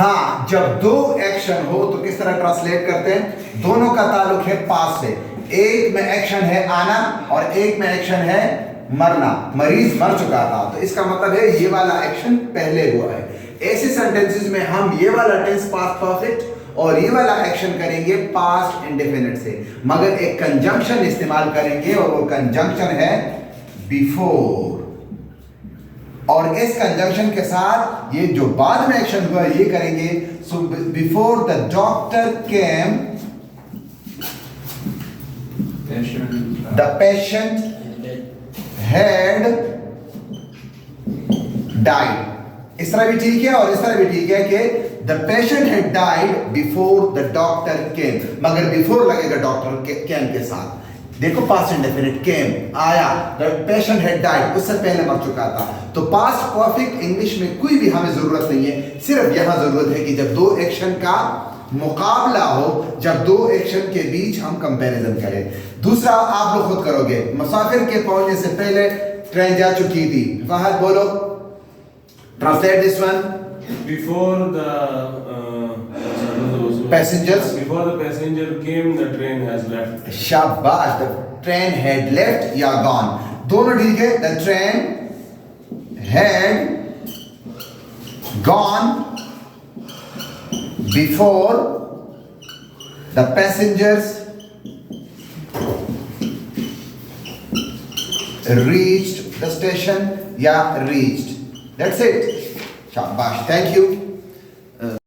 हाँ, जब दो एक्शन हो तो किस तरह ट्रांसलेट करते हैं? दोनों का ताल्लुक है पास से। एक में एक्शन है आना और एक में एक्शन है मरना। मरीज मर चुका था तो इसका मतलब है ये वाला एक्शन पहले हुआ है। ऐसे सेंटेंसेस में हम ये वाला टेंस पास्ट परफेक्ट और ये वाला एक्शन करेंगे पास्ट इंडेफिनिट से, मगर एक कंजंक्शन इस्तेमाल करेंगे और वो कंजंक्शन है बिफोर। और इस कंजंक्शन के साथ ये जो बाद में एक्शन हुआ ये करेंगे। So before the doctor came the patient had died. इस तरह भी ठीक है और इस तरह भी ठीक है कि the patient had died before the doctor केम, मगर बिफोर लगेगा डॉक्टर केम के साथ। देखो पास्ट इंडेफिनिट केम आया, द पेशेंट हैड डाइड उससे पहले मर चुका था। तो पास्ट परफेक्ट इंग्लिश में कोई भी हमें जरूरत नहीं है, सिर्फ यहां जरूरत है कि जब दो एक्शन का मुकाबला हो, जब दो एक्शन के बीच हम कंपैरिजन करें। दूसरा आप लोग खुद करोगे। मुसाफिर के पहुंचने से पहले ट्रेन जा चुकी थी। फहद बोलो, translate this one. Before the passengers. Before the passenger came, the train has left. शाबाश, the train had left या gone, दोनों ठीक है। The train had gone before the passengers reached the station या reached. That's it. शाबाश, thank you.